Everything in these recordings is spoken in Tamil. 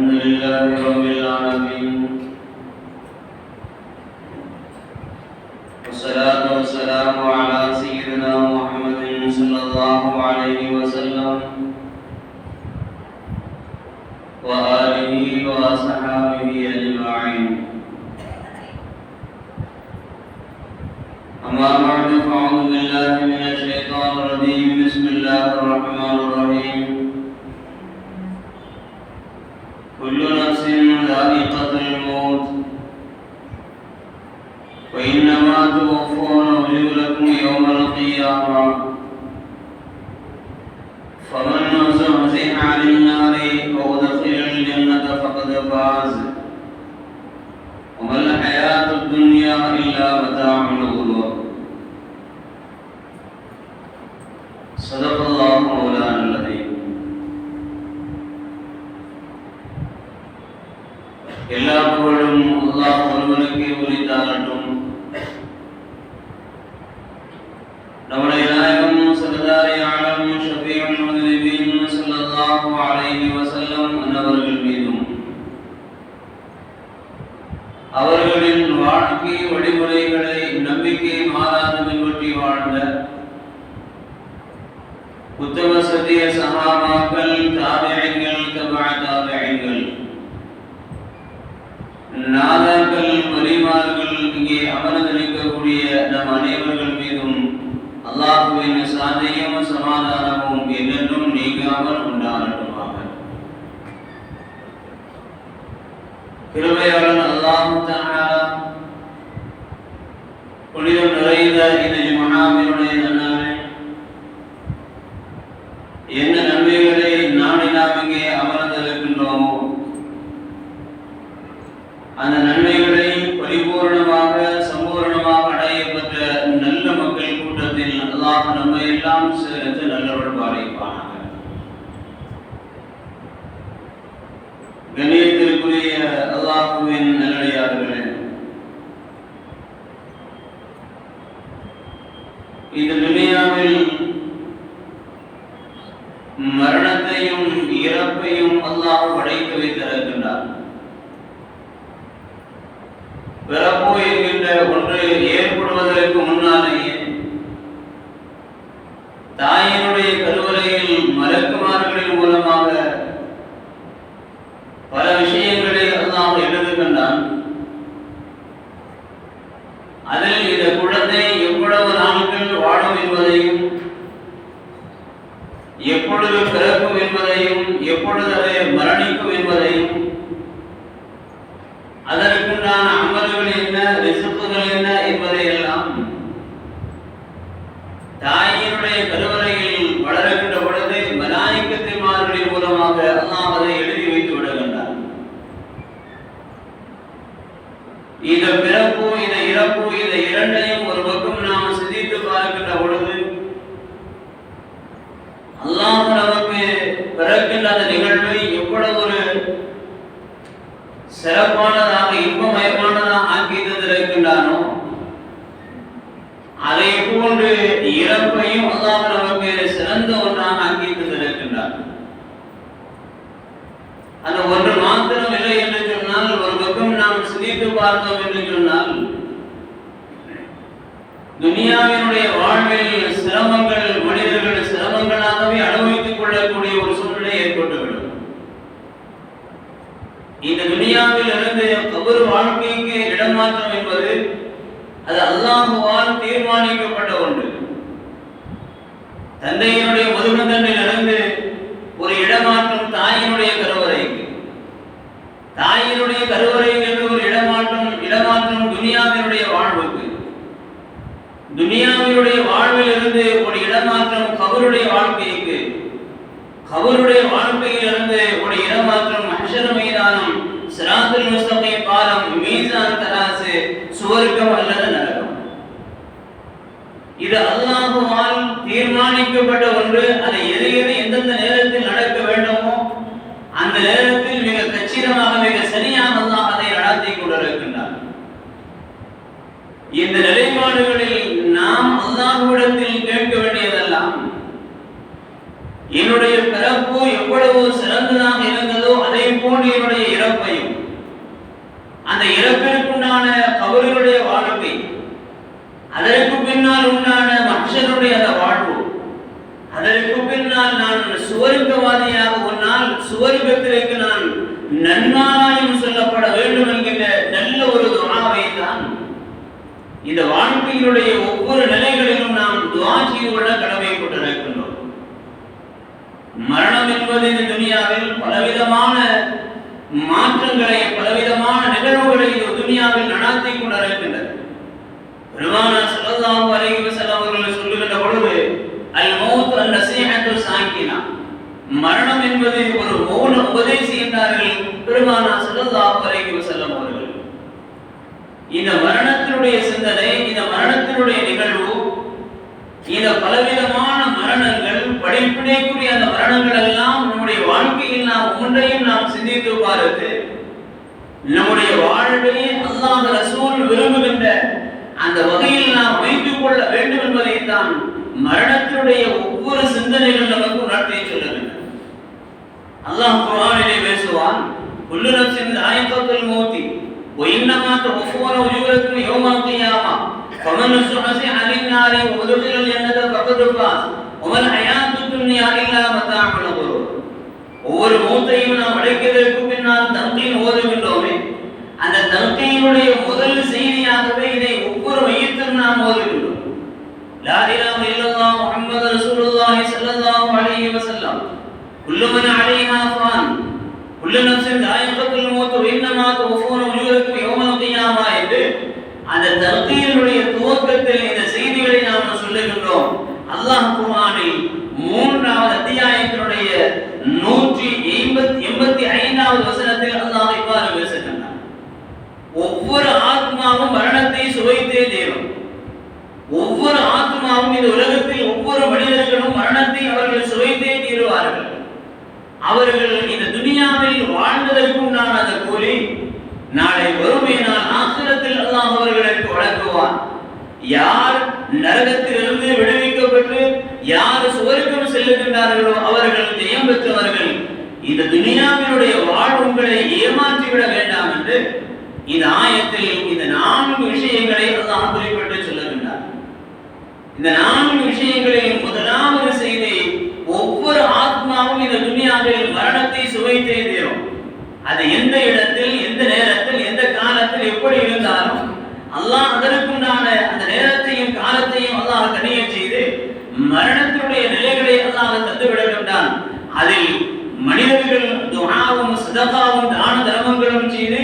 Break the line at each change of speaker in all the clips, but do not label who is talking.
الحمد لله رب العالمين والصلاة والسلام على سيدنا محمد صلى الله عليه وسلم وآله وصحبه أجمعين. أما بعد فأعوذ بالله من الشيطان الرجيم. بسم الله الرحمن الرحيم. كل نفس ذائقة الموت وإنما توفون أجوركم يوم القيامة فمن زحزح عن النار وأدخل الجنة فقد فاز وما الحياة الدنيا إلا متاع الغرور. صدق الله مولانا العظيم. எல்லா புகழும் அல்லாஹ் ஒருவனுக்கே உரித்தாகட்டும். நம்முடைய நாயகம் சர்தாரி ஆலம் ஷஃபீஉல் முஸ்லிமீன் ஸல்லல்லாஹு அலைஹி வஸல்லம் அவர்கள் மீதும் அவர்களின் வாழ்க்கை வழிமுறைகளை நம்பிக்கை மாறாது பின்பற்றி வாழ்ந்த உத்தம சத்திய சஹாபாக்கள், தாபிஈன்கள், தபஅ தாபிஈன்கள், நாதாக்கள், வலிமார்கள், இங்கே அமர்ந்திருக்கக்கூடிய நம் அனைவர்கள் மீதும் அல்லாஹ்வின் சாந்தியும் சமாதானமும் என்றென்றும் நீங்காமல் உண்டாகட்டுமாக. கிருபையாளன் அல்லாஹ் தஆலா புனிதம் நிறைந்த இந்த ஜும்ஆவினுடைய நன்னாளில் என்ன நன்மைகளை நாடி நாம் இங்கே அமர்ந்திருக்கின்றோமோ அந்த நன்மைகளை பரிபூர்ணமாக சம்பூர்ணமாக அடையப்பட்ட நல்ல மக்கள் கூட்டத்தில் அல்லாஹ் நம்மை எல்லாம் சேர்த்து நல்லவர்கள் பாலிப்பானாக. கண்ணியத்திற்குரிய அல்லாஹ்வின் நல்லடியார்களே, இந்த துனியாவில் மரணத்தையும் இறப்பையும் அல்லாஹ் படைத்து வைத்திருக்கின்றார். பிறப்பு என்கின்ற ஒன்று ஏற்படுவதற்கு முன்னாலேயே தாயினுடைய கருவறையில் மலக்குமார்களின் மூலமாக பல விஷயங்களை அல்லாஹ் எழுதுகின்றான். அதில் இந்த குழந்தை எவ்வளவு நாட்கள் வாழும் என்பதையும், எப்பொழுது பிறக்கும் என்பதையும், எப்பொழுது அதை மரணிக்கும் என்பதையும், அதற்குண்டான அமல்கள் என்ன, ரிசுக்குகள் என்ன என்பதையெல்லாம் தாயினுடைய கருவறையில் வளர்கின்ற பொழுது மலாயிக்கத்தின்மார்களின் மூலமாக அல்லாஹ் அதை எழுதி வைத்து விடுகின்றார். இந்த பிறப்பு, இந்த இறப்பு, இந்த இரண்டையும் ஒரு பக்கம் நாம் சிந்தித்து பார்க்கின்ற பொழுது அல்லாஹ் நமக்கு பிறக்கின்ற அந்த நிகழ்வை எவ்வளவு ஒரு சிறப்பானதாக இன்பமயமானதாக ஆக்கி தந்திருக்கின்றானோ, அதை போன்று இறப்பையும் அல்லாஹ் நமக்கு சிறந்த ஒன்றாக ஆக்கி தந்திருக்கின்றான். அந்த ஒன்று மாத்திரம் இல்லை என்று சொன்னால், ஒரு பக்கம் நாம் சிந்தித்து பார்த்தோம் என்று சொன்னால், துனியாவினுடைய வாழ்வில் சிரமங்கள் மனிதர்கள் சிரமங்களாகவே அனுபவித்துக் கொள்ளக்கூடிய ஒரு சூழ்நிலை ஏற்பட்டுவிடும். இந்த துனியாவில் இருந்து கபர் வாழ்க்கைக்கு இடமாற்றம் என்பது அது அல்லாஹ்வால் தீர்மானிக்கப்பட்ட ஒன்று. தந்தையினுடைய முதுகுந்தண்டிலிருந்து ஒரு இடமாற்றம் தாயினுடைய கருவறைக்கு, தாயினுடைய கருவறைக்கு ஒரு இடமாற்றம் துனியாவினுடைய வாழ்வுக்கு, துனியாவினுடைய வாழ்வில் இருந்து ஒரு இடமாற்றம் கபருடைய வாழ்க்கைக்கு, கபருடைய வாழ்க்கையிலிருந்து ஒரு இடமாற்றம் மஹ்ஷர் மைதானம், சிராத்துல் முஸ்தகீம் பாலம், மீசான் தராசு, சுவர்க்கம் அல்லது நரகம். இது அல்லாஹ்வால் தீர்மானிக்கப்பட்ட ஒன்று. அதை எது எந்தெந்த நேரத்தில் நடக்க வேண்டுமோ அந்த நேரத்தில் மிக கச்சிதமாக, மிக சரியாக அல்லாஹ் அதை நடத்தி கொண்டிருக்கின்றார். இந்த நிலைப்பாடுகளில் நாம் அல்லாஹ்விடத்தில் கேட்க வேண்டியதெல்லாம், என்னுடைய பிறப்பு எவ்வளவு சிறந்ததாக இருந்ததோ அதே போல் போன்ற என்னுடைய இறப்பையும் அந்த இறப்பிற்குண்டான கபருடைய வாழ்க்கை, அதற்கு பின்னால் உண்டான மனுஷனுடைய அந்த வாழ்வு, அதற்கு பின்னால் நான் சுவர்க்கவாதியாக உன்னால் சுவர்க்கத்திற்கு நான் நன்மாராயம் சொல்லப்பட வேண்டும் என்கின்ற நல்ல ஒரு துஆவை தான் இந்த வாழ்க்கையினுடைய ஒவ்வொரு நிலைகளிலும் நாம் துஆ செய்து கொள்ள கடமைப்பட்டிருக்கின்றோம். மரணம் என்பது இந்த துனியாவில் பலவிதமான மாற்றங்களை, பலவிதமான நிகழ்வுகளை இந்த துனியாவில் நடாத்தி கொண்டிருக்கின்றது. பெருமானார் ஸல்லல்லாஹு அலைஹி வஸல்லம் அவர்கள் சொல்லுகின்ற பொழுது, அல் மௌத் அன் நஸீஹத்து சாக்கினா, மரணம் என்பது ஒரு மௌன உபதேசி என்றார்கள் பெருமானார் ஸல்லல்லாஹு அலைஹி வஸல்லம் அவர்கள். இந்த மரணத்தினுடைய சிந்தனை, இந்த மரணத்தினுடைய நிகழ்வு, இந்த பலவிதமான மரணங்கள், படிப்பினைக்குரிய அந்த மரணங்கள் எல்லாம் நம்முடைய வாழ்க்கையில் நாம் ஒன்றையும் நாம் சிந்தித்து பார்த்து நம்முடைய வாழ்வை அல்லாஹ் ரசூல் விரும்புகின்ற அந்த வகையில் நாம் வைத்துக் கொள்ள வேண்டும் என்பதைத்தான் மரணத்தினுடைய ஒவ்வொரு சிந்தனைகள் நமக்கு உணர்த்தி சொல்லுகின்றன. அல்லாஹ் குர்ஆனிலே பேசுவான், குல்லு நஃப்ஸின் ذائقத்துல் மௌத் وإنما توفون أجوركم يوم القيامة فمن زحزح عن النار وأدخل الجنة فقد فاز وما الحياة الدنيا إلا متاع الغرور. ஒவ்வொரு மௌத்தையும் நாம் அடைக்கிறதுக்கு பின்னால் தன்கீன் ஓதுகின்றோமே, அந்த தன்கீனுடைய முதல் செய்தியாகவே இதை ஒவ்வொரு மையத்திலும் நாம் ஓதுகின்றோம். லா இலாஹா இல்லல்லாஹ் முஹம்மது ரசூலுல்லாஹி ஸல்லல்லாஹு அலைஹி வஸல்லம், குல்லு மன் அலைஹா ஃபான், குல்லு நஃப்ஸின் ذائقத்துல் மௌத் வஇன்னமா துவஃபூன உஜூரக்கும் யௌமல் கியாமா என்று அந்த தன்கீனுடைய துவக்கத்தில் இந்த செய்திகளை நாம் சொல்லுகின்றோம். அல்லாஹ் குர்ஆனில் 3வது அத்தியாயத்தினுடைய 185வது வசனத்தில் அல்லாஹ் இவ்வாறு பேசுகின்றான், ஒவ்வொரு ஆத்மாவும் மரணத்தை சுவைத்தே தீரும். ஒவ்வொரு ஆத்மாவும் இந்த உலகத்தில் ஒவ்வொரு மனிதர்களும் மரணத்தை அவர்கள் சுவைத்தே தீருவார்கள். அவர்கள் இந்த துனியாவில் வாழ்ந்ததற்குண்டான அந்த கூலி நாளை வறுமை நாள் ஆகிரத்தில் அல்லாஹ் அவர்களுக்கு வழங்குவான். யார் நரகத்திலிருந்து விடுவிக்கப்பட்டு யார் சுவர்க்கம் செல்லுகின்றார்களோ அவர்கள் ஜெயம் பெற்றவர்கள். இந்த துனியாவினுடைய வாழ்வுகளை ஏமாற்றிவிட வேண்டாம் என்று இந்த ஆயத்தில் இந்த 4 விஷயங்களை அல்லாஹ் குறிப்பிட்டு சொல்லுகின்றார். இந்த 4 விஷயங்களில் முதலாவது செய்தி, ஒவ்வொரு ஆத்மாவும் இந்த துனியாவில் மரணத்தை சுவைத்தே தீரும். அது எந்த இடத்தில், எந்த நேரத்தில், எந்த காலத்தில் எப்படி இருந்தாலும் அல்லாஹ் அதற்குண்டான அந்த நேரத்தையும் காலத்தையும் அல்லாஹ் கணிய செய்து மரணத்தினுடைய நிலைகளை அல்லாஹ் தந்து விடுகின்றான். அதில் மனிதர்கள் துஆவும் சதகாவும் தான தர்மங்களும் செய்து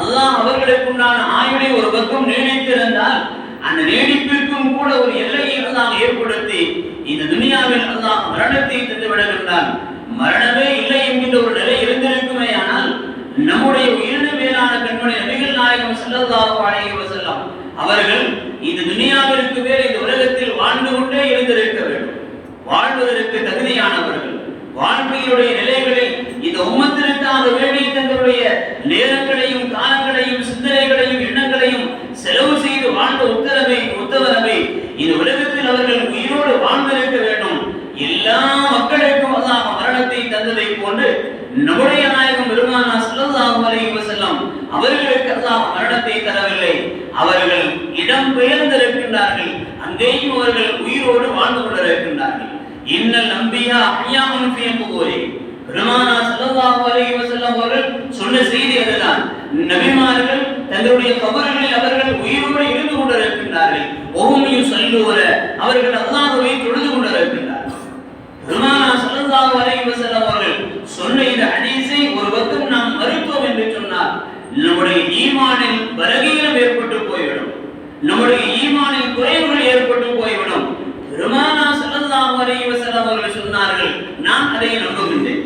அல்லாஹ் அவர்களுக்குண்டான ஆயுளை ஒரு பக்கம் நீடித்திருந்தால் அந்த நீடிப்பிற்கும் கூட ஒரு எல்லையை அல்லாஹ் ஏற்படுத்தி இந்த துனியாவில் அல்லாஹ் மரணத்தை தந்து விடுகின்றான். மரணமே இல்லை என்கின்ற ஒரு நிலை இருந்திருக்குமே, ஆனால் நம்முடைய உயிரின மேலான கண்மணி நபிகள் நாயகம் ஸல்லல்லாஹு அலைஹி வஸல்லம் அவர்கள் இந்த துனியாவிற்கு மேல் இந்த உலகத்தில் வாழ்ந்து கொண்டே இருந்திருக்க வேண்டும். வாழ்வதற்கு தகுதியானவர்கள். வாழ்க்கையுடைய நிலைகளில் இந்த உம்மத்திற்காக வேண்டி தங்களுடைய நேரங்களையும் காலங்களையும் சிந்தனைகளையும் எண்ணங்களையும் செலவு செய்து வாழ்ந்த உத்தரவை இந்த உலகத்தில் அவர்கள் உயிரோடு வாழ்ந்திருக்க வேண்டும். எல்லா மக்களுக்கும் அல்லாஹ் மரணத்தை தந்ததை போன்று நம்முடைய நாயகம் பெருமானார் ஸல்லல்லாஹு அலைஹி வஸல்லம் அவர்களுக்கு அல்லாஹ் மரணத்தை தரவில்லை. அவர்கள் இடம் பெயர்ந்திருக்கின்றார்கள். அங்கேயும் அவர்கள் உயிரோடு வாழ்ந்து கொண்டிருக்கின்றார்கள். இன்னல் அன்பியா அஹ்யாஉன் ஃபீ குபூரி, பெருமானார் ஸல்லல்லாஹு அலைஹி வஸல்லம் அவர்கள் சொன்ன செய்தி அதுதான். நபிமார்கள் தங்களுடைய கபர்களில் அவர்கள் உயிரோடு இருந்து கொண்டிருக்கின்றார்கள். வஹும் யுஸல்லூன, அவர்கள் அல்லாஹ்வை தொழுது கொண்டிருக்கின்றார்கள். பெருமானார் ஸல்லல்லாஹு அலைஹி வஸல்லம் அவர்கள் சொன்ன இந்த ஹதீஸை ஒரு பக்கம் நாம் மறுத்தோம் என்று சொன்னால் நம்முடைய ஈமானில் பலகீனம் ஏற்பட்டு போய்விடும், நம்முடைய ஈமானில் குறைவுகள் ஏற்பட்டு போய்விடும். பெருமானார் ஸல்லல்லாஹு அலைஹி வஸல்லம் அவர்கள் சொன்னார்கள், நான் அதை நம்புகின்றேன்.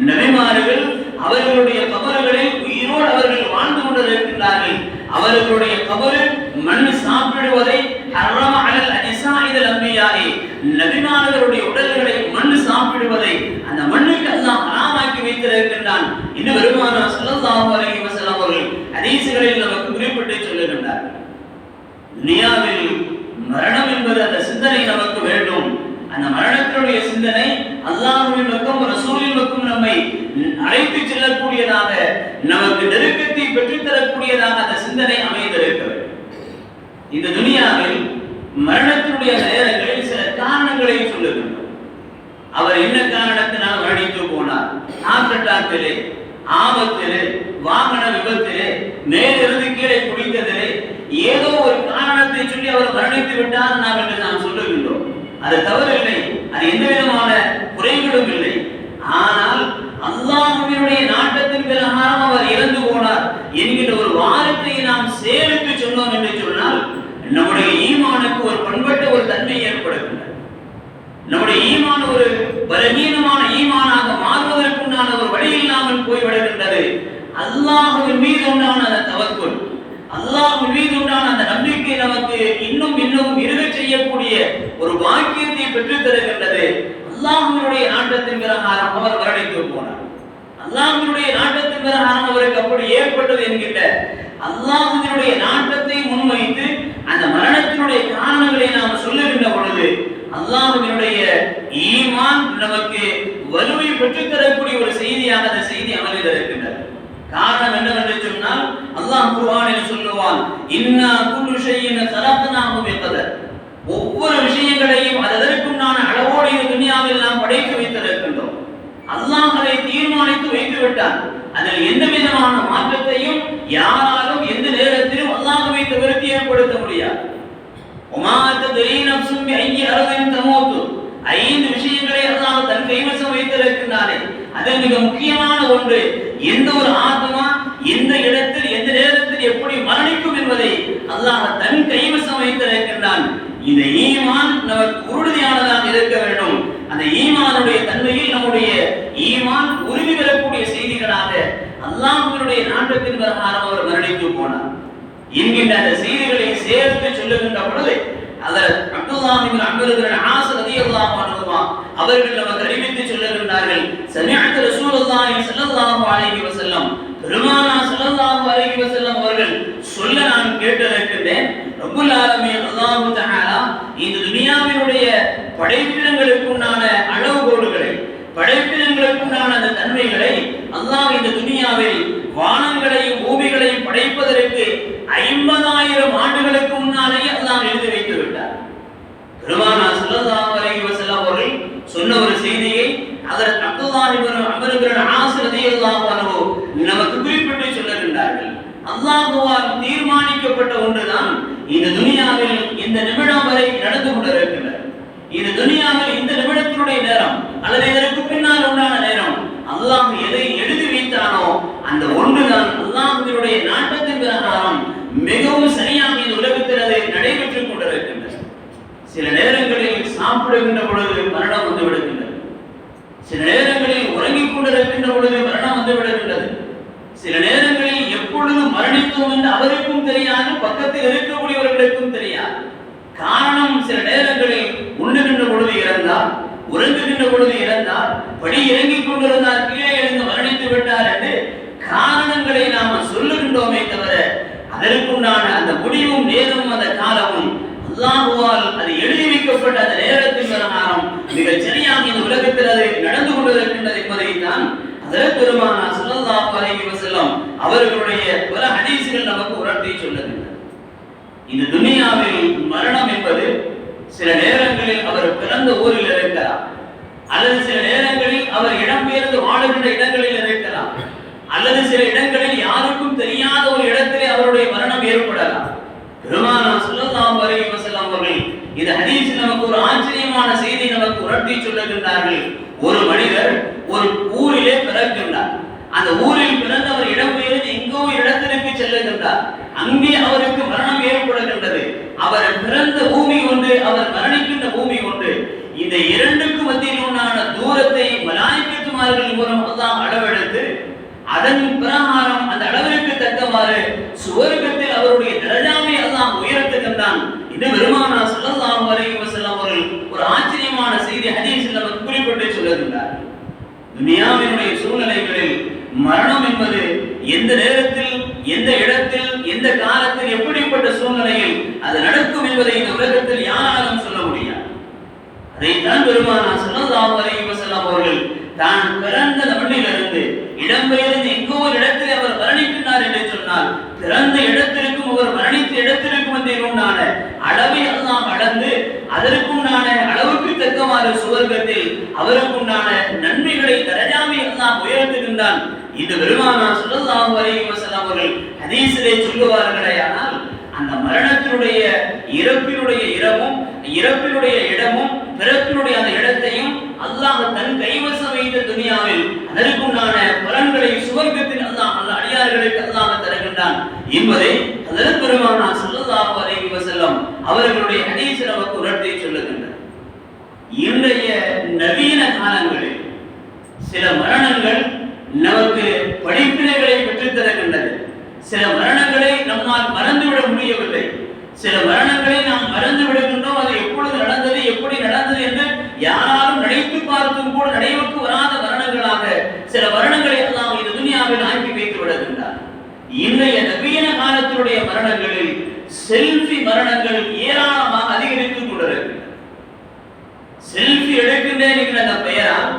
நபிமார்கள் அவர்களுடைய கபர்களில் உயிரோடு அவர்கள் வாழ்ந்து கொண்டிருக்கின்றார்கள். அவர்களுடைய கபர் மண் சாப்பிடுவதை ஹர்ரம அலல் அனிசாஇல் அன்பியாஇ, நபிமார்களுடைய உடல்களை மண் சாப்பிடுவதை அந்த மண்ணுக்கு அல்லாஹ் ஹராமாக்கி வைத்திருக்கின்றான் என்று பெருமானார் ஸல்லல்லாஹு அலைஹி வஸல்லம் அவர்கள் ஹதீஸ்களில் நமக்கு குறிப்பிட்டு சொல்லுகின்றார்கள். துனியாவில் மரணம் என்பது அந்த சிந்தனை நமக்கு வேண்டும். அந்த மரணத்தினுடைய சிந்தனை அல்லாஹ்வின் பக்கம் ரசூலின் பக்கம் நம்மை அழைத்து செல்லக்கூடியதாக பெற்றுத்தரக்கூடியதாக அந்த சிந்தனை அமைந்திருக்கிறது. இந்த துனியாவில் மரணத்தினுடைய நேரங்களில் சில காரணங்களை சொல்லுகின்றோம். அவர் என்ன காரணத்தினால் மரணித்து போனார்? ஹார்ட் அட்டாக்கிலே, ஆபத்திலே, வாகன விபத்திலே, மேலிருந்து கீழே குடித்ததிலே ஏதோ ஒரு காரணத்தை சொல்லி அவர் மரணித்து விட்டார் என்று நாம் சொல்லுகின்றோம். அது தவறில்லை, அது எந்த விதமான குறைகளும் இல்லை. ஆனால் அல்லாஹ்வினுடைய நாட்டத்தின் பிரகாரம் அவர் இறந்து போனார் என்கின்ற ஒரு வார்த்தையை நாம் சேர்த்து சொன்னோம் என்று சொன்னால் நம்முடைய ஈமானுக்கு ஒரு பண்பட்ட ஒரு தன்மை ஏற்படுகின்றது. நம்முடைய ஈமான் ஒரு பலவீனமான ஈமானாக மாறுவதற்குண்டான ஒரு வழி இல்லாமல் போய்விடுகின்றது. அல்லாஹ்வின் மீது உண்டான அந்த தவக்குல், அல்லாஹ்வின் மீது உண்டான அந்த நம்பிக்கை நமக்கு இன்னும் இன்னும் இருக செய்யக்கூடிய ஒரு பாக்கியத்தை பெற்றுத் தருகின்றது. அல்லாஹ்வினுடைய நாட்டத்தின் பிரகாரம் அவர் மரணித்து போனார். அல்லாஹ்வினுடைய நாட்டத்தின் பிரகாரம் அவருக்கு அப்படி ஏற்பட்டது என்கின்ற அல்லாஹ்வினுடைய நாட்டத்தை முன்வைத்து அந்த மரணத்தினுடைய காரணங்களை நாம் சொல்லுகின்ற பொழுது அல்லாஹ்வினுடைய ஈமான் நமக்கு வலுவை பெற்றுத் தரக்கூடிய ஒரு செய்தியாக அந்த செய்தி அமலில் இருக்கின்றது. காரணம் என்னவென்று சொன்னால் அல்லாஹ் குர்ஆனில் சொல்லுவான், இன்னா குல்லு ஷைஇன் ஸலக்னாஹு பிகதர். ஒவ்வொரு விஷயங்களையும் அதற்குண்டான அளவோடு இந்த துனியாவில் நாம் படைத்து வைத்திருக்கின்றோம். அல்லாஹ் அதை தீர்மானித்து வைத்து விட்டான். அதில் எந்த விதமான மாற்றத்தையும் யாராலும் எந்த நேரத்திலும் அல்லாஹ்வை தவிர்த்து ஏற்படுத்த முடியாது. وما تدري نفس بأي أرض تموت. 5 விஷயங்களை அல்லாஹ் தன் கைவசம் வைத்திருக்கிறானே அதில் மிக முக்கியமான ஒன்று, எந்த ஒரு ஆத்மா எந்த இடத்தில் எந்த நேரத்தில் எப்படி மரணிக்கும் என்பதை அல்லாஹ் தன் கைவசம் வைத்திருக்கிறான். இந்த ஈமான் நமக்கு உறுதியானதாக இருக்க வேண்டும். அந்த ஈமானுடைய தன்மையில் நம்முடைய ஈமான் உறுதி பெறக்கூடிய செய்திகளாக அல்லாஹ்வினுடைய நாட்டத்தின் பிரகாரம் அவர் மரணித்து போனார் என்கின்ற அந்த செய்திகளை சேர்த்து சொல்லுகின்ற பொழுது ஹஜ்ரத் அப்துல்லாஹ் இப்னு அம்ர் இப்னு ஆஸ் ரலியல்லாஹு அன்ஹு அவர்கள் நமக்கு அறிவித்து சொல்லுகின்றார்கள், சமிஅத் ரசூலுல்லாஹி ஸல்லல்லாஹு அலைஹி வஸல்லம், பெருமானார் ஸல்லல்லாஹு அலைஹி வஸல்லம் அவர்கள் சொல்ல நான் கேட்டிருக்கிறேன், ரப்புல் ஆலமீன் அல்லாஹ் தஆலா இந்த துனியாவினுடைய படைப்பினங்களுக்குண்டான அளவுகோல்களை, படைப்பினங்களுக்குண்டான அந்த தன்மைகளை அல்லாஹ் இந்த துனியாவில் வானங்களையும் பூமிகளையும் படைப்பதற்கு 50,000 ஆண்டுகளுக்கு முன்னாலேயே அல்லாஹ் எழுதி வைத்து விட்டார். பெருமானார் ஸல்லல்லாஹு அலைஹி வஸல்லம் அவர்கள் சொன்ன ஒரு செய்தியை ஹஜ்ரத் அப்துல்லாஹ் இப்னு அம்ர் இப்னு ஆஸ் ரலியல்லாஹு அன்ஹு நமக்கு குறிப்பிட்டு சொல்லுகின்றார்கள். அல்லாஹ்வால் தீர்மானிக்கப்பட்ட ஒன்றுதான் இந்த துனியாவில் இந்த நிமிடம் வரை நடந்து கொண்டிருக்கிறது. இந்த துனியாவில் இந்த நிமிடத்தினுடைய நேரம் அல்லது இதற்கு பின்னால் உண்டான நேரம் அல்லாஹ் எதை எழுதி வைத்தானோ அந்த ஒன்றுதான் அல்லாஹ்வினுடைய நாட்டத்தின் பிரகாரம் மிகவும் சரியாக இந்த உலகத்தில் அது நடைபெற்றுக் கொண்டிருக்கின்றது. சில நேரங்களில் சாப்பிடுகின்ற பொழுது மரணம் வந்து விடுகின்றது. சில நேரங்களில் உறங்கிக் கொண்டிருக்கின்ற பொழுது மரணம் வந்து விடுகின்றது. சில நேரங்களில் எப்பொழுது மரணித்தோம் என்று அவருக்கும் தெரியாது, பக்கத்தில் இருக்கக்கூடியவர்களுக்கும் தெரியாது. காரணம், சில நேரங்களில் உண்ணுகின்ற பொழுது இறந்தார், உறங்குகின்ற பொழுது இறந்தார், படி இறங்கிக் கொண்டிருந்தார், கீழே எழுந்து மரணித்து விட்டார் என்று காரணங்களை நாம சொல்லுகின்றோமே தவிர அதற்குண்டான அந்த முடிவும் நேரமும் அந்த காலமும் அல்லாஹ்வால் அது எழுதி வைக்கப்பட்ட அந்த நேரத்தின் பிரகாரம் மிகச் சரியாக இந்த உலகத்தில் அது நடந்து கொண்டிருக்கின்றது என்பதைத்தான் ஹஜ்ரத் பெருமானார் ஸல்லல்லாஹு அலைஹி வஸல்லம் அவர்களுடைய பல ஹதீஸ்கள் நமக்கு உணர்த்தி சொல்லுகின்றன. இந்த துனியாவில் மரணம் என்பது சில நேரங்களில் அவர் பிறந்த ஊரில் இருக்கலாம், அல்லது சில நேரங்களில் அவர் இடம்பெயர்ந்து வாழுகின்ற இடங்களில் இருக்கலாம், அல்லது சில இடங்களில் யாருக்கும் தெரியாத ஒரு இடத்திலே அவருடைய மரணம் ஏற்படலாம். பெருமானார் ஸல்லல்லாஹு அலைஹி வஸல்லம் அவர்கள் இந்த ஹதீஸில் நமக்கு ஒரு ஆச்சரியமான செய்தி நமக்கு உணர்த்தி சொல்லுகின்றார்கள். ஒரு மனிதர் ஒரு ஊரிலே பிறக்கின்றார். அந்த ஊரில் பிறந்தவர் இடம்பெயர்ந்து எங்கோ இடத்திற்கு செல்லுகின்றார். அங்கே அவருக்கு மரணம் ஏற்படுகின்றது. அவர் பிறந்த பூமி ஒன்று, அவர் மரணிக்கின்ற பூமி ஒன்று. இந்த இரண்டுக்கு மத்தியில் உண்டான தூரத்தை மலாயிக்கத்துமார்கள் மூலம் அல்லாஹ் அளவெடுத்து அதன் பிரகாரம் அந்த அளவிற்கு தக்கவாறு சுவர்க்கத்தில் அவருடைய தரஜாவை அல்லாஹ் உயர்த்துகின்றான். இது பெருமானார் ஸல்லல்லாஹு அலைஹி வஸல்லம் அவர்கள் ஒரு ஆச்சரியமான செய்தி ஹதீஸில் நமக்கு குறிப்பிட்டு சொல்லுகின்றார். துனியாவினுடைய சூழ்நிலைகளில் மரணம் என்பது எந்த நேரத்தில், எந்த இடத்தில், எந்த காலத்தில், எப்படிப்பட்ட சூழ்நிலையில் அது நடக்கும் என்பதை இந்த உலகத்தில் யாராலும் சொல்ல முடியாது. அதைத்தான் பெருமானார் ஸல்லல்லாஹு அலைஹி வஸல்லம் அவர்கள் தான் பிறந்த மண்ணிலிருந்து இடம்பெயர்ந்து எங்கோ ஒரு இடத்தில் அவர் மரணிக்கின்றார் என்று சொன்னார் பிறந்த இடத்திற்கும் அவர் மரணித்த இடத்திற்கும் உண்டான அளவை அல்லாஹ் அளந்து அதற்குண்டான அளவுக்கு தக்கவாறு சுவர்க்கத்தில் அவருக்குண்டான நன்மைகளை தரஜாவை அல்லாஹ் உயர்த்துகின்றான். இந்த பெருமானார் ஸல்லல்லாஹு அலைஹி வஸல்லம் அவர்கள் ஹதீஸிலே சொல்லுவார்களே, ஆனால் அந்த மரணத்தினுடைய இறப்பினுடைய இறப்பினுடைய இடமும் பிறப்பினுடைய அந்த இடத்தையும் அல்லாஹ் தன் கைவசம் வைத்த துனியாவில் அதற்குண்டான பலன்களை சுவர்க்கத்தில் அல்லாஹ் அந்த அடியார்களுக்கு அல்லாஹ் தருகின்றான் என்பதை ஹஜ்ரத் பெருமானார் ஸல்லல்லாஹு அலைஹி வஸல்லம் அவர்களுடைய ஹதீஸ் நமக்கு உணர்த்தி சொல்லுகின்றனர். இன்றைய நவீன காலங்களில் சில மரணங்கள் நமக்கு படிப்பினைகளை பெற்றுத் தருகின்றது. சில மரணங்களை நம்மால் மறந்துவிட முடியவில்லை. சில மரணங்களை நாம் மறந்து விடுகின்றோம். அது எப்பொழுது நடந்தது, எப்படி நடந்தது என்று யாராலும் நினைத்து பார்த்தும் கூட நினைவுக்கு வராத மரணங்களாக சில மரணங்களை எல்லாம் இந்த துனியாவில் ஆக்கி வைத்து விடுகின்றார். இன்றைய நவீன காலத்தினுடைய மரணங்களில் செல்ஃபி மரணங்கள் ஏராளமாக அதிகரித்துக் கொண்டிருக்கின்றன. செல்ஃபி எடுக்கின்றேன் என்கிற அந்த பெயரால்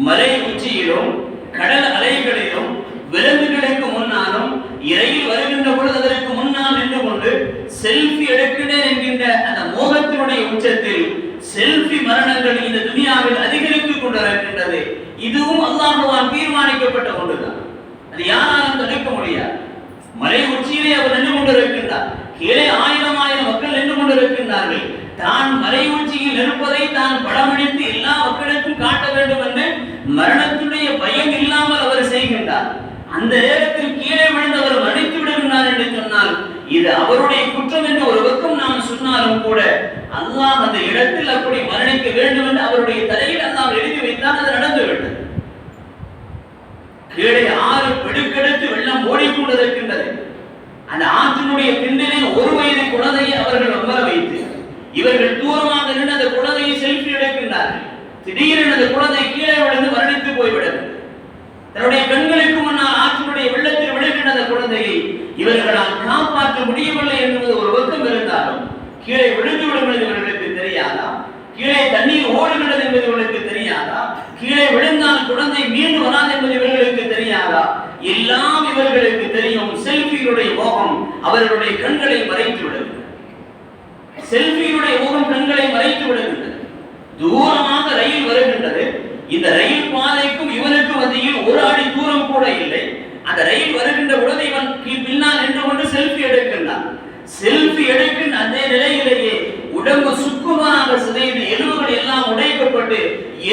மலை உச்சியிலும் கடல் அலைகளிலும் விலங்குகளுக்கு முன்னாலும் இரயில் வருகின்ற பொழுது அதற்கு முன்னால் நின்று கொண்டு செல்ஃபி எடுக்கிறேன் என்கின்ற அந்த மோகத்தினுடைய உச்சத்தில் செல்ஃபி மரணங்கள் இந்த துனியாவில் அதிகரித்துக் கொண்டிருக்கின்றது. இதுவும் அல்லாஹ்வால் தீர்மானிக்கப்பட்ட ஒன்றுதான். அது யாராலும் தடுக்க முடியாது. மலை உச்சியிலே அவர் நின்று கொண்டிருக்கின்றார். கீழே ஆயிரம் மக்கள் நின்று கொண்டிருக்கின்றார்கள். தான் மலை உச்சியில் இருப்பதை தான் படம்பிடித்து எல்லா மக்களுக்கும் காட்ட வேண்டும் என்று மரணத்துடைய பயம் இல்லாமல் அவர் செய்கின்றார். அந்த நேரத்தில் கீழே விழுந்து அவர் மன்னித்து விடுகின்றார் என்று சொன்னால் இது அவருடைய குற்றம் என்று ஒரு பக்கம் நாம் சொன்னாலும் கூட அல்லாஹ் அந்த இடத்தில் அப்படி மரணிக்க வேண்டும் என்று அவருடைய தலையில் அல்லாஹ் எழுதி வைத்தால் அது நடந்துவிட்டது. கீழே ஆறு பெடுக்கெடுத்து வெள்ளம் ஓடிக்கொண்டிருக்கின்றது. அந்த ஆற்றினுடைய பின்னலே ஒரு வயது குழந்தையை அவர்கள் அமர வைத்து இவர்கள் தூரமாக நின்று அந்த குழந்தையை செல்ஃபி எடுக்கின்றார்கள். திடீரென அந்த குழந்தை கீழே விழுந்து மரணித்து போய்விடுகிறது. தன்னுடைய கண்களுக்கு முன்னால் ஆற்றினுடைய வெள்ளத்தில் விழுகின்ற அந்த குழந்தையை இவர்களால் காப்பாற்ற முடியவில்லை என்பது ஒரு பக்கம் இருந்தாலும் கீழே விழுந்து விடும் என்பது இவர்களுக்கு தெரியாதா? கீழே தண்ணீர் ஓடுகிறது என்பது இவர்களுக்கு தெரியாதா? கீழே விழுந்தால் குழந்தை மீண்டு வராது என்பது இவர்களுக்கு தெரியாதா? எல்லாம் இவர்களுக்கு தெரியும். செல்ஃபியினுடைய மோகம் அவர்களுடைய கண்களை மறைத்து விடுகிறது. செல்ஃபியினுடைய மோகம் கண்களை மறைத்து விடுகின்றது. தூரமாக ரயில் வருகின்றது. இந்த ரயில் பாதைக்கும் இவனுக்கு மத்தியில் ஒரு அடி தூரம் கூட இல்லை. அந்த ரயில் வருகின்ற பொழுது இவன் பின்னால் நின்று கொண்டு செல்ஃபி எடுக்கின்றான். செல்ஃபி எடுக்கின்ற அந்த நிலையிலேயே உடம்பு சுக்குமாக சிதைந்து எலும்புகள் எல்லாம் உடைக்கப்பட்டு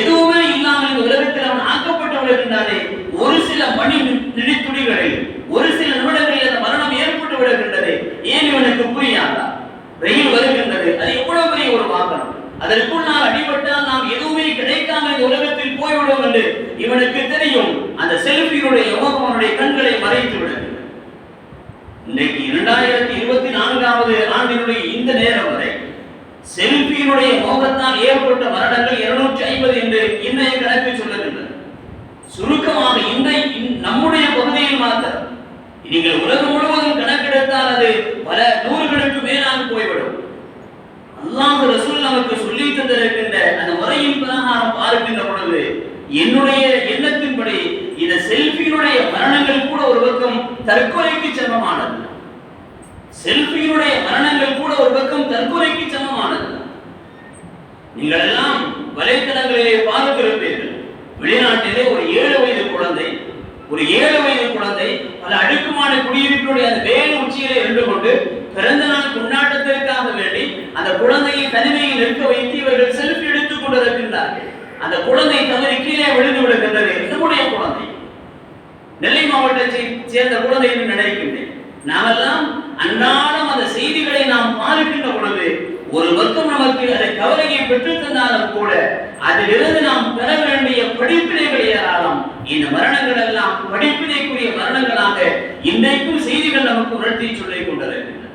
எதுவுமே இல்லாமல் இந்த உலகத்தில் அவன் ஆக்கப்பட்டு விடுகின்றானே. ஒரு சில மணி நிடித்துளிகளில் ஒரு சில நிமிடங்களில் அந்த மரணம் ஏற்பட்டு விடுகின்றது. ஏன் இவனுக்கு புரியாதா? ரயில் வருகின்றது. அது எவ்வளவு பெரிய ஒரு வாகனம். அதற்குள் நாம் அடிபட்டால் நாம் எதுவுமே கிடைக்காம இந்த உலகத்தில் போய்விடும் என்று இவனுக்கு தெரியும். அந்த செல்ஃபியினுடைய மோகம் அவனுடைய கண்களை மறைத்து விடுகிறது. இன்றைக்கு 2024 ஆண்டினுடைய இந்த நேரம் வரை செல்ஃபியினுடைய மோகத்தால் ஏற்பட்ட மரணங்கள் 250 என்று இன்றைய கணக்கு சொல்லுகின்றது. சுருக்கமாக நம்முடைய பகுதியில் மாத்திரம் நீங்கள் உலகம் முழுவதும் கணக்கெடுத்தால் அது பல நூறுகளுக்கு மேலாக போய்விடும். அல்லாஹ் ரசூல் நமக்கு சொல்லி தந்திருக்கின்ற அந்த முறையின் பிரகாரம் பார்க்கின்ற பொழுது என்னுடைய எண்ணத்தின்படி இந்த செல்ஃபியினுடைய மரணங்கள் கூட ஒரு பக்கம் தற்கொலைக்கு சமமானது. செல்ஃபியினுடைய மரணங்கள் கூட ஒரு பக்கம் தற்கொலைக்கு சமமானது. நீங்கள் எல்லாம் வலைத்தளங்களிலே பார்த்திருப்பீர்கள். வெளிநாட்டிலே ஒரு 7 வயது குழந்தை பல அடுக்குமாடி குடியிருப்பினுடைய அந்த வேலை உச்சியிலே இருந்து கொண்டு பிறந்த நாள் கொண்டாட்டத்திற்காக வேண்டி அந்த குழந்தையை தனிமையில் நிற்க வைத்து இவர்கள் செல்ஃபி எடுத்துக் கொண்டிருக்கின்றார்கள். அந்த குழந்தை தவறி கீழே விழுந்து விடுகின்றது. நம்முடைய குழந்தை நெல்லை மாவட்டத்தை சேர்ந்த குழந்தை என்று நினைக்கின்றேன். நாமெல்லாம் அன்றாடம் அந்த செய்திகளை நாம் பார்க்கின்ற பொழுது ஒரு பக்கம் நமக்கு அதை கவலையை பெற்றுத் தந்தாலும் கூட அதிலிருந்து நாம் பெற வேண்டிய படிப்பினைகள் ஏராளம். இந்த மரணங்கள் எல்லாம் படிப்பினைக்குரிய மரணங்களாக இன்றைக்கும் செய்திகள் நமக்கு உணர்த்தி சொல்லிக் கொண்டிருக்கின்றன.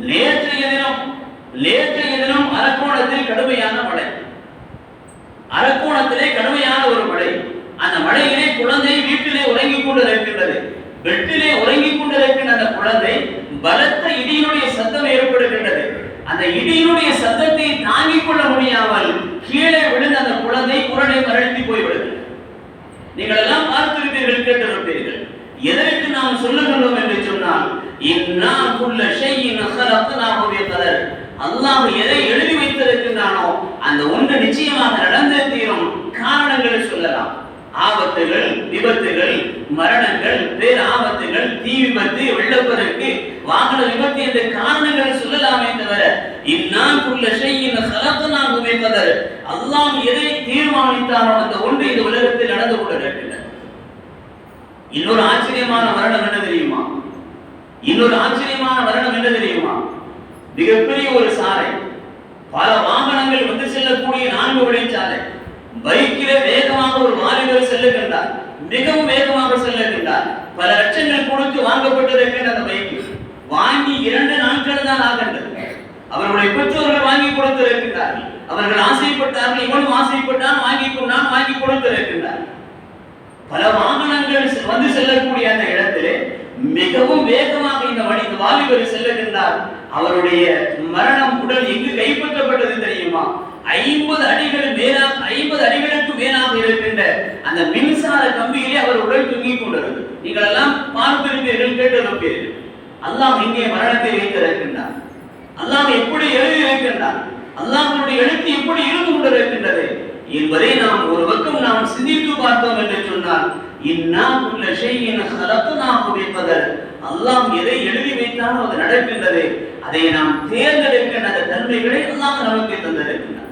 நேற்றைய தினம் அரக்கோணத்தில் கடுமையான மழை. அரக்கோணத்திலே கடுமையான ஒரு மழை. அந்த மழையிலே குழந்தை வீட்டிலே உறங்கிக் கொண்டிருக்கின்றது. பெட்டிலே உறங்கிக் கொண்டிருக்கின்ற அந்த குழந்தை பலத்த இடியினுடைய சத்தம் ஏற்படுகின்றது. அந்த இடியினுடைய சத்தத்தை தாங்கிக் கொள்ள முடியாமல் கீழே விழுந்த அந்த குழந்தை குரலை மரணித்து போய்விடுகிறது. நீங்கள் எல்லாம் பார்த்திருப்பீர்கள், கேட்டிருப்பீர்கள். எதற்கு நாம் சொல்லுகின்றோம் என்று சொன்னால் இன்னா குல்ல ஷைஇன் ஹலக்னாஹு பிகதர். அல்லாஹ் எதை எழுதி வைத்திருக்கிறானோ அந்த ஒன்று நிச்சயமாக நடந்தே தீரும். காரணங்கள் சொல்லலாம், ஆபத்துகள், விபத்துகள், மரணங்கள், பேர் ஆபத்துகள், தீ விபத்து, வெள்ளப்பெருக்கு, வாகன விபத்து என்ற காரணங்கள் சொல்லலாமே தவிர இன்னா குல்ல ஷைஇன் ஹலக்னாஹு பிகதர், அல்லாஹ் எதை தீர்மானித்தானோ அந்த ஒன்று இந்த உலகத்தில் நடந்து கொண்டிருக்கிறது. இன்னொரு ஆச்சரியமான மரணம் என்ன தெரியுமா? இன்னொரு ஆச்சரியமான மரணம் என்ன தெரியுமா? மிகப்பெரிய ஒரு சாலை, பல வாகனங்கள் வந்து செல்லக்கூடிய 4 வழிச்சாலை, பைக்கிலே வேகமாக ஒரு வாலிபர் செல்லுகின்றார், மிகவும் வேகமாக செல்லுகின்றார். பல லட்சங்கள் கொடுத்து வாங்கப்பட்டிருக்கின்ற அந்த பைக் வாங்கி 2 நாட்கள் தான் ஆகின்றது. அவர்களுடைய பெற்றோர்கள் வாங்கி கொடுத்திருக்கின்றார்கள், அவர்கள் ஆசைப்பட்டார்கள், இவனும் ஆசைப்பட்டான், வாங்கி கொண்டான், வாங்கி கொடுத்திருக்கின்றார். பல வாகனங்கள் வந்து செல்லக்கூடிய அந்த இடத்திலே மிகவும் வேகமாக இந்த வாலிபர் செல்லுகின்றார். அவருடைய மரணம் உடல் எங்கு கைப்பற்றப்பட்டது தெரியுமா? 50 அடிகளுக்கு மேலாக இருக்கின்ற அந்த மின்சார கம்பியிலே அவர் உடல் தூங்கிக் கொண்டிருந்தது. நீங்கள் எல்லாம் பார்த்திருப்பீர்கள், கேட்டிருப்பீர்கள். அல்லாஹ் இங்கே மரணத்தை வைத்திருக்கின்றார். அல்லாஹ் எப்படி எழுதி இருக்கின்றார், அல்லாஹ்வுடைய எழுத்து எப்படி இருந்து கொண்டிருக்கின்றது என்பதை நாம் ஒரு பக்கம் நாம் சிந்தித்து பார்த்தோம் என்று சொன்னால், இன்னா குல்ல ஷைஇன் ஹலக்னாஹு பிகதர், அல்லாஹ் எதை எழுதி வைத்தானோ அது நடக்கின்றது. அதை நாம் தேர்ந்தெடுக்கின்ற அந்த தன்மைகளை அல்லாஹ் நமக்கு தந்திருக்கின்றார்.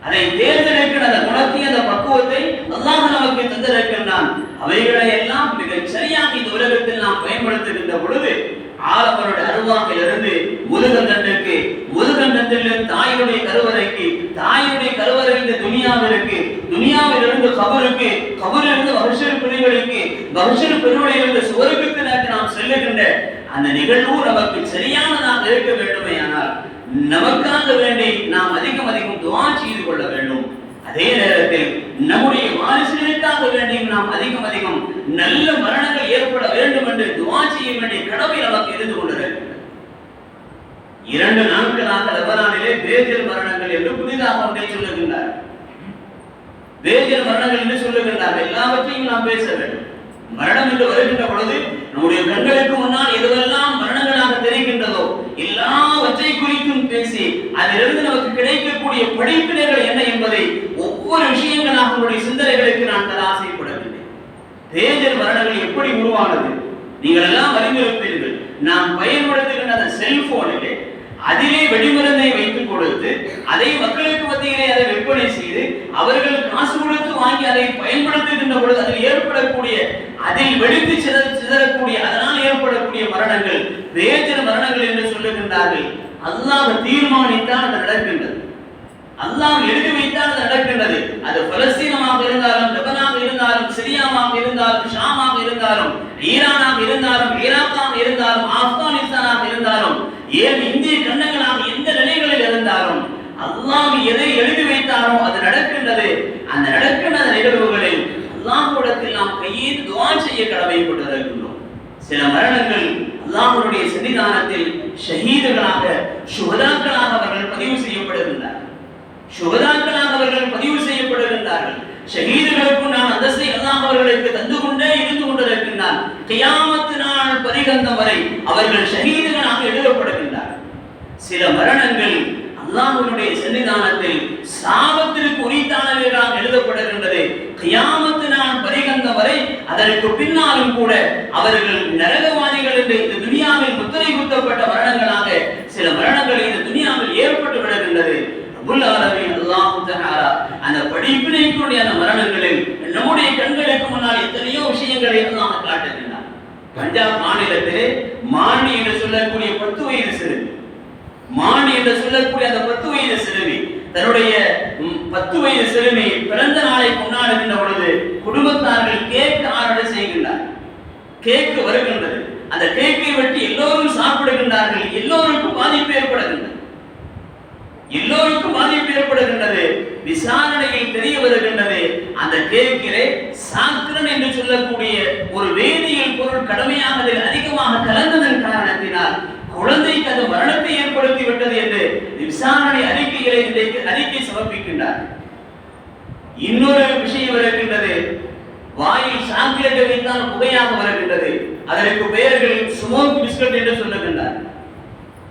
அதை தேர்ந்தெடுக்கின்ற அந்த குணத்தை, அந்த பக்குவத்தை அல்லாஹ் நமக்கு தந்திருக்கின்றான். அவைகளை எல்லாம் மிகச் சரியாக இந்த உலகத்தில் நாம் பயன்படுத்துகின்ற பொழுது ஆலமருடைய அருவாகிலிருந்து முதுகண்டத்துக்கு, முதுகண்டத்திலிருந்து தாயுடைய கருவறைக்கு, தாயுடைய கருவறையிலிருந்து துனியாவிற்கு, துனியாவிலிருந்து கபருக்கு, கபரிலிருந்து மஹ்ஷர் பிரிவுகளுக்கு, மஹ்ஷர் பிரிவுகளிலிருந்து சுவர்க்கத்திற்கு நாம் செல்லுகின்ற அந்த நிகழ்வு நமக்கு சரியானதாக இருக்க வேண்டுமே. ஆனால் நமக்காக வேண்டி நாம் அதிகம் துஆ செய்து கொள்ள வேண்டும். அதே நேரத்தில் நம்முடைய வாரிசுகளுக்காக வேண்டி நாம் அதிகம் நல்ல மரணங்கள் ஏற்பட வேண்டும் என்று துஆ செய்ய வேண்டிய கடமை நமக்கு இருந்து கொண்டிருக்கிறது. 2 நாட்களாக லெபனானிலே பேஜர் மரணங்கள் என்று புதிதாக ஒன்றை சொல்லுகின்றார். பேஜர் மரணங்கள் என்று சொல்லுகின்றார். எல்லாவற்றையும் நாம் பேச வேண்டும். மரணம் என்று வருகின்ற பொழுது நம்முடைய கண்களுக்கு முன்னால் எதுவெல்லாம் மரணங்களாக தெரிகின்றதோ எல்லாவற்றை குறித்தும் பேசி அதிலிருந்து நமக்கு கிடைக்கக்கூடிய படிப்பினைகள் என்ன என்பதை ஒவ்வொரு விஷயங்களாக உங்களுடைய சிந்தனைகளுக்கு நான் தர ஆசைப்படவில்லை. பேஜர் மரணங்கள் எப்படி உருவானது நீங்கள் எல்லாம் அறிந்திருப்பீர்கள். நாம் பயன்படுத்துகின்ற அந்த செல்போனிலே அதிலே வெடிமருந்தை வைத்துக் கொடுத்து அதை மக்களுக்கு மத்தியிலே அதை விற்பனை செய்து அவர்கள் காசு கொடுத்து வாங்கி அதை பயன்படுத்துகின்ற பொழுது அதில் ஏற்படக்கூடிய, அதில் வெடித்து சிதறக்கூடிய, அதனால் ஏற்படக்கூடிய மரணங்கள் பேஜர் மரணங்கள் என்று சொல்லுகின்றார்கள். அல்லாஹ் தீர்மானித்தால் அது நடக்கின்றது, அல்லாஹ் எழுதி வைத்தால் அது நடக்கின்றது. அது பலஸ்தீனமாக இருந்தாலும், லெபனானாக இருந்தாலும், சிரியாவாக இருந்தாலும், ஷாமாக இருந்தாலும், ஈரானாக இருந்தாலும், ஈராக்காக இருந்தாலும், ஆப்கானிஸ்தானாக இருந்தாலும், ஏன் இந்திய கண்டங்களாக எந்த நிலைகளில் இருந்தாலும் அல்லாஹ் எதை எழுதி வைத்தாரோ அது நடக்கின்றது. அந்த நடக்கின்ற நிகழ்வுகளில் அல்லாஹ்விடத்தில் நாம் கையேந்தி துஆ செய்ய கடமைப்பட்டிருக்கின்றோம். சில மரணங்கள் அல்லாஹ்வுடைய சன்னிதானத்தில் ஷஹீதுகளாக, சுஹதாக்களாக அவர்கள் பதிவு செய்யப்படுகின்றார்கள். சுஹதாக்களாக அவர்கள் பதிவு செய்யப்படுகின்றார்கள். ஷஹீதுகளுக்கு நான் அந்தஸ்தை அல்லாஹ் அவர்களுக்கு தந்து கொண்டே இருந்து கொண்டிருக்கின்றார். கியாமத் நாள் பரிகந்தம் வரை அவர்கள் ஷஹீதுகளாக எழுதப்படுகின்றார்கள். சில மரணங்கள் அல்லாஹ்வுடைய சன்னிதானத்தில் சாபத்திற்கு உரித்தானவர்களாக எழுதப்படுகின்றது. கியாமத் நாள் பரிகந்தம் வரை அதற்கு பின்னாலும் கூட அவர்கள் நரகவாதிகள் என்று இந்த துனியாவில் முத்திரை குத்தப்பட்ட மரணங்களாக சில மரணங்கள் இந்த துனியாவில் ஏற்பட்டு விடுகின்றது. அல்லாஹ் தஆலா அந்த படிப்பினைக்குரிய அந்த மரணங்களில் நம்முடைய கண்களுக்கு முன்னால் எத்தனையோ விஷயங்களை அல்லாஹ் காட்டுகின்றார். பஞ்சாப் மாநிலத்திலே மாணி என்று சொல்லக்கூடிய 10 வயது சிறுமி, மாணி என்று சொல்லக்கூடிய அந்த 10 வயது சிறுமி தன்னுடைய 10 வயது சிறுமி பிறந்த நாளை கொண்டாடுகின்ற பொழுது குடும்பத்தார்கள் கேக் ஆர்டர் செய்கின்றார். கேக் வருகின்றது. அந்த கேக்கை வெட்டி எல்லோரும் சாப்பிடுகின்றார்கள். எல்லோருக்கும் பாதிப்பு ஏற்படுகின்றது. விசாரணையில் தெரிய வருகின்றது, அந்த கேக்கிலே சாக்ரன் என்று சொல்லக்கூடிய ஒரு வேதியியல் பொருள் கடமையாக அதிகமாக கலந்ததன் காரணத்தினால் குழந்தைக்கு அது மரணத்தை ஏற்படுத்தி விட்டது என்று விசாரணை அறிக்கை சமர்ப்பிக்கின்றார். இன்னொரு விஷயம் இருக்கின்றது, வாயில் சாக்லேட் வைத்தால் புகையாக வருகின்றது. அதற்கு பெயர்கள் ஸ்மோக் பிஸ்கட் என்று சொல்லுகின்றார்கள்.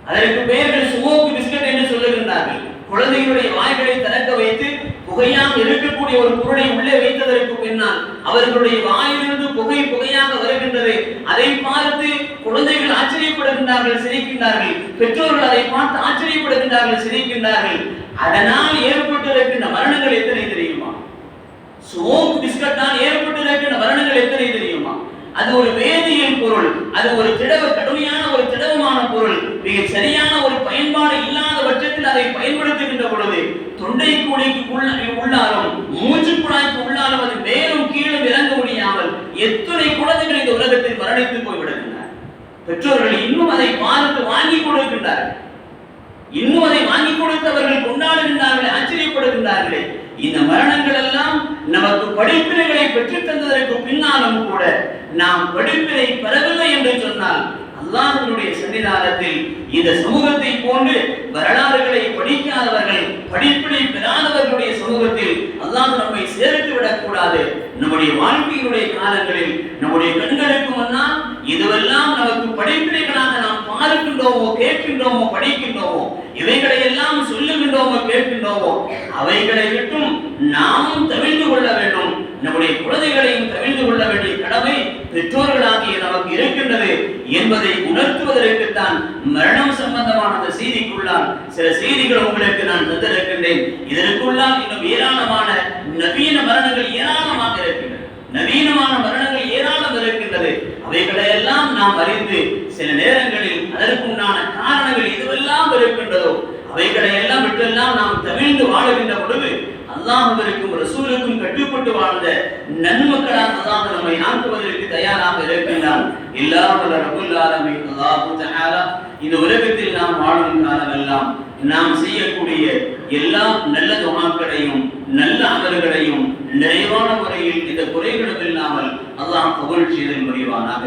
அதற்கு பெயர்கள் ஸ்மோக் பிஸ்கட் என்று சொல்லுகின்றார்கள். குழந்தைகளுடைய வாய்களை திறக்க வைத்து புகையாக இருக்கக்கூடிய ஒரு பொருளை உள்ளே வைத்ததற்கு பின்னால் அவர்களுடைய வாயிலிருந்து புகையாக வருகின்றது. அதை பார்த்து குழந்தைகள் ஆச்சரியப்படுகின்றார்கள், சிரிக்கின்றார்கள். பெற்றோர்கள் அதை பார்த்து ஆச்சரியப்படுகின்றார்கள், சிரிக்கின்றார்கள். அதனால் ஏற்பட்டிருக்கின்ற மரணங்கள் எத்தனை தெரியுமா? ஸ்மோக் பிஸ்கட்டால் ஏற்பட்டிருக்கின்ற மரணங்கள் எத்தனை தெரியுமா? அது ஒரு வேதியியல் பொருள், அது ஒரு கடுமையான ஒரு திடவமான பொருள். மிக சரியான ஒரு பயன்பாடு இல்லாத பட்சத்தில் அதை பயன்படுத்துகின்ற பொழுது தொண்டை குழிக்கு உள்ளாலும் மூச்சு குழாய்க்கு உள்ளாலும் அது மேலும் கீழும் இறங்க முடியாமல் எத்தனை குழந்தைகள் இந்த உலகத்தில் மரணித்து போய்விடுகின்றனர். பெற்றோர்கள் இன்னும் அதை பார்த்து வாங்கி கொடுக்கின்றார்கள், இன்னும் அதை வாங்கி கொடுத்தவர்கள் கொண்டாடுகின்றார்களே, ஆச்சரியப்படுகின்றார்களே. இந்த மரணங்கள் எல்லாம் நமக்கு படிப்பினைகளை பெற்றுத் தந்ததற்கு பின்னாலும் கூட நாம் படிப்பினை பெறவில்லை என்று சொன்னால் அல்லாஹ்வுடைய சன்னிதானத்தில் இந்த சமூகத்தை போன்று வரலாறுகளை படிக்காதவர்கள், படிப்பினை பெறாதவர்களுடைய சமூகத்தில் அல்லாஹ் நம்மை சேர்த்து விடக் கூடாது. நம்முடைய வாழ்க்கையினுடைய காலங்களில் நம்முடைய கண்களுக்கு முன்னால் இதுவெல்லாம் நமக்கு படிப்பினைகளாக நாம் பார்க்கின்றோமோ, கேட்கின்றோமோ, படிக்கின்றோமோ, இவைகளை எல்லாம் சொல்லுகின்றோமோ, கேட்கின்றோமோ, அவைகளை விட்டும் நாமும் தவிர்த்து கொள்ள வேண்டும். நம்முடைய குழந்தைகளையும் தவிர்த்து கொள்ள வேண்டிய கடமை பெற்றோர்களாகிய நமக்கு இருக்கின்றது என்பதை உணர்த்துவதற்குத்தான் மரணம் சம்பந்தமான அந்த செய்திக்குள்ளால் சில செய்திகள் உங்களுக்கு நான் தந்திருக்கின்றேன். இதற்குள்ளால் இன்னும் ஏராளமான நவீன மரணங்கள் ஏராளமாக இருக்கின்றன, நவீனமான மரணங்கள் ஏராளம் இருக்கின்றது. அவைகளை எல்லாம் நாம் அறிந்து சில நேரங்களில் அதற்குண்டான காரணங்கள் எதுவெல்லாம் இருக்கின்றதோ அவைகளை எல்லாம் விட்டெல்லாம் நாம் தவிர்த்து வாழுகின்ற பொழுது அல்லாஹ்விற்கும் ரசூலுக்கும் கட்டுப்பட்டு வாழ்ந்த நன்மக்களாக அல்லாஹ் நம்மை ஆக்குவதற்கு தயாராக இருக்கின்றான். இல்லாமல் ரப்புல் ஆலமீன் அல்லாஹ் தஆலா இந்த உலகத்தில் நாம் வாழும் காலமெல்லாம் நாம் செய்யக்கூடிய எல்லா நல்ல துஆக்களையும் நல்ல அமல்களையும் நிறைவான முறையில் இந்த குறைகளும் இல்லாமல் அல்லாஹ் கபூல் செய்தல் புரிவானாக.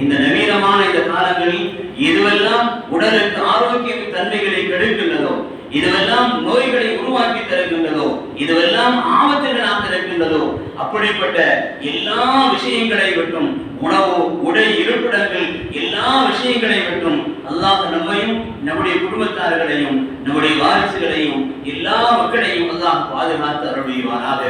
இந்த நவீனமான இந்த காலங்களில் இதுவெல்லாம் உடலுக்கு ஆரோக்கிய தன்மைகளை கெடுக்கின்றதோ, இதுவெல்லாம் நோய்களை உருவாக்கி தருகின்றதோ, இதுவெல்லாம் ஆபத்துகளாக இருக்கின்றதோ, அப்படிப்பட்ட எல்லா விஷயங்களை விட்டும், உணவு, உடை, இருப்பிடங்கள், எல்லா விஷயங்களை விட்டும் அல்லாஹ் நம்மையும் நம்முடைய குடும்பத்தார்களையும் நம்முடைய வாரிசுகளையும் எல்லா மக்களையும் அல்லாஹ் பாதுகாத்து அருள்வானாக.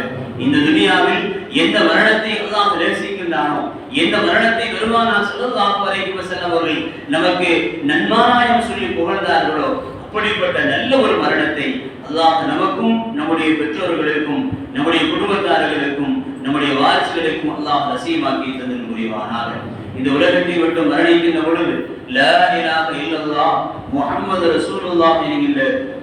இந்த துனியாவில் எந்த மரணத்தை அல்லாஹ் நேசிக்கின்றானோ, எந்த மரணத்தை பெருமானார் ஸல்லல்லாஹு அலைஹி வஸல்லம் அவர்கள் நமக்கு நன்மாராயம் சொல்லி புகழ்ந்தார்களோ அப்படிப்பட்ட நல்ல ஒரு மரணத்தை அல்லாஹ் நமக்கும் நம்முடைய பெற்றோர்களுக்கும் நம்முடைய குடும்பத்தார்களுக்கும் நம்முடைய வாரிசுகளுக்கும் அல்லாஹ் நசீபாக்கி தந்தல் புரிவானாக. இந்த உலகத்தை விட்டு மரணிக்கின்ற பொழுது லா இலாஹ இல்லல்லாஹ் முஹம்மது ரசூலுல்லாஹ் என்கின்ற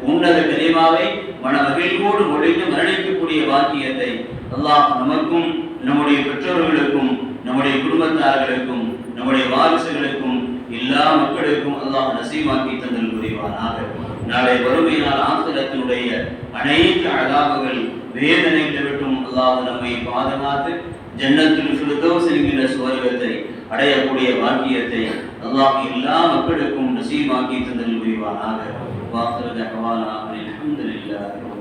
உன்னத கலிமாவை மனமகிழ்வோடு மொழிந்து மரணிக்கக்கூடிய வாக்கியத்தை அல்லாஹ் நமக்கும் நம்முடைய பெற்றோர்களுக்கும் நம்முடைய குடும்பத்தார்களுக்கும் நம்முடைய வாரிசுகளுக்கும் எல்லா மக்களுக்கும் அல்லாஹ் நசீபாக்கி தந்தல் புரிவானாக. நாளை வறுமையினால் ஆখিরাத்தினுடைய அனைத்து அதாபுகள் வேதனைகளை விட்டும் அல்லாஹ் நம்மை பாதுகாத்து ஜன்னத்துல் ஃபிர்தௌஸ் என்கிற சுவர்க்கத்தை அடையக்கூடிய வாக்கியத்தை அல்லாஹ் எல்லா மக்களுக்கும் நசீபாக்கி தந்தல் புரிவானாக. வாஹிரு தஅவானா அல்ஹம்துலில்லாஹி.